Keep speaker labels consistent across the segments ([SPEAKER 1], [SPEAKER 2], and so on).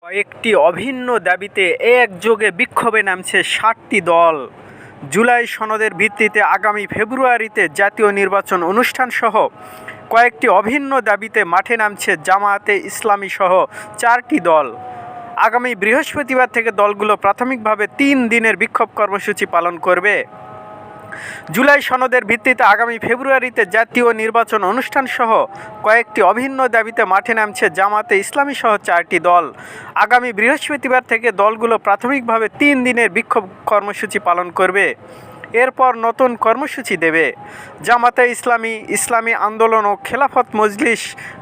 [SPEAKER 1] কয়েকটি অভিন্ন দাবিতে একযোগে বিক্ষোভে নামছে ৬০টি দল। জুলাই সনদের ভিত্তিতে আগামী ফেব্রুয়ারিতে জাতীয় নির্বাচন অনুষ্ঠানসহ কয়েকটি অভিন্ন দাবিতে মাঠে নামছে জামায়াতে ইসলামীসহ ৪টি দল। আগামী বৃহস্পতিবার থেকে দলগুলো প্রাথমিকভাবে ৩ দিনের বিক্ষোভ কর্মসূচি পালন করবে। জুলাই সনদের ভিত্তিতে আগামী ফেব্রুয়ারিতে জাতীয় নির্বাচন অনুষ্ঠানসহ কয়েকটি অভিন্ন দাবিতে মাঠে নামছে জামায়াতে ইসলামীসহ ৪টি দল। আগামী বৃহস্পতিবার থেকে দলগুলো প্রাথমিকভাবে ৩ দিনের বিক্ষোভ কর্মসূচি পালন করবে। এরপর নতুন কর্মসূচি দেবে। জামায়াতে ইসলামী আন্দোলন ও খেলাফত মজলিস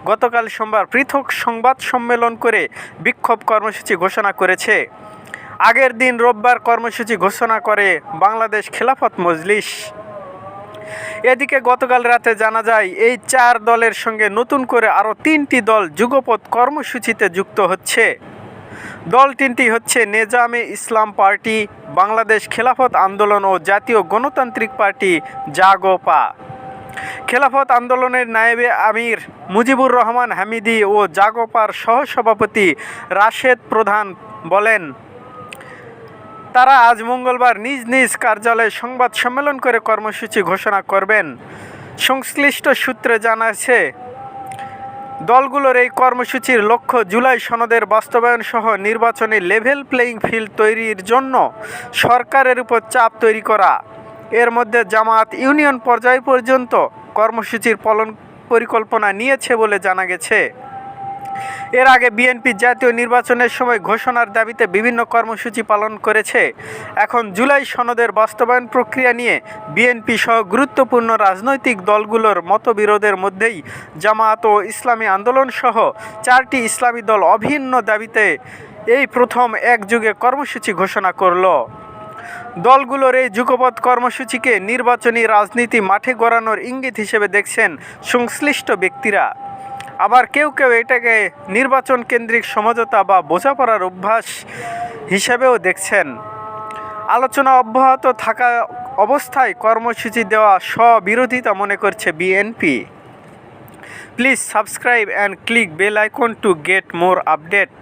[SPEAKER 1] গতকাল সোমবার পৃথক সংবাদ সম্মেলন করে বিক্ষোভ কর্মসূচি ঘোষণা করেছে। আগের দিন রোববার কর্মসূচি ঘোষণা করে বাংলাদেশ খেলাফত মজলিস। এদিকে গতকাল রাতে জানা যায় এই ৪ দলের সঙ্গে নতুন করে আরও ৩টি দল যুগপৎ কর্মসূচিতে যুক্ত হচ্ছে। দল ৩টি হচ্ছে নেজামে ইসলাম পার্টি, বাংলাদেশ খেলাফত আন্দোলন ও জাতীয় গণতান্ত্রিক পার্টি জাগোপা। খেলাফত আন্দোলনের নায়েবে আমির মুজিবুর রহমান হামিদি ও জাগোপার সহসভাপতি রাশেদ প্রধান বলেন, তারা আজ মঙ্গলবার নিজ নিজ কার্যালয়ে সংবাদ সম্মেলন করে কর্মসূচি ঘোষণা করবেন। সংশ্লিষ্ট সূত্রে জানাছে, দলগুলোর এই কর্মসূচির লক্ষ্য জুলাই সনদের বাস্তবায়ন সহ নির্বাচনী লেভেল প্লেয়িং ফিল্ড তৈরির জন্য সরকারের উপর চাপ তৈরি করা। এর মধ্যে জামায়াত ইউনিয়ন পর্যায় পর্যন্ত কর্মসূচির পরিকল্পনা নিয়েছে বলে জানা গেছে। এর আগে বিএনপি জাতীয় নির্বাচনের সময় ঘোষণার দাবিতে বিভিন্ন কর্মসূচি পালন করেছে। এখন জুলাই সনদের বাস্তবায়ন প্রক্রিয়া নিয়ে বিএনপি সহ গুরুত্বপূর্ণ রাজনৈতিক দলগুলোর মতবিরোধের মধ্যেই জামায়াত ও ইসলামী আন্দোলন সহ ৪টি ইসলামী দল অভিন্ন দাবিতে এই প্রথম একযোগে কর্মসূচি ঘোষণা করল। দলগুলোর এই যুগপৎ কর্মসূচিকে নির্বাচনী রাজনীতি মাঠে গড়ানোর ইঙ্গিত হিসেবে দেখছেন সংশ্লিষ্ট ব্যক্তিরা। আবার কেউ কেউ এটাকে নির্বাচন কেন্দ্রিক সমঝোতা বা বোঝাপড়ার অভ্যাস হিসেবেও দেখছেন। আলোচনা অব্যাহত থাকা অবস্থায় কর্মসূচি দেওয়া স্ববিরোধিতা মনে করছে BNP. Please subscribe and click bell icon to get more update.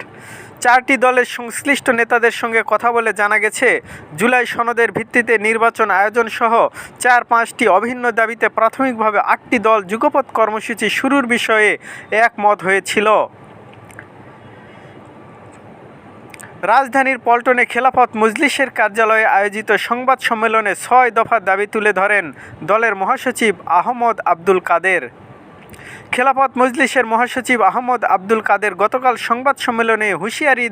[SPEAKER 1] ৪টি দলের সংশ্লিষ্ট নেতাদের সঙ্গে কথা বলে জানা গেছে, জুলাই সনদের ভিত্তিতে নির্বাচন আয়োজন সহ ৪-৫টি অভিন্ন দাবিতে প্রাথমিকভাবে ৮টি দল যুগপৎ কর্মসূচি শুরুর বিষয়ে একমত হয়েছিল। রাজধানীর পল্টনে খেলাফত মজলিসের কার্যালয়ে আয়োজিত সংবাদ সম্মেলনে ৬ দফা দাবি তুলে ধরেন দলের মহাসচিব আহমদ আব্দুল কাদের। খেলাফত মজলিসের মহাসচিব আহমদ আব্দুল কাদের গতকাল সংবাদ সম্মেলনে হুঁশিয়ারি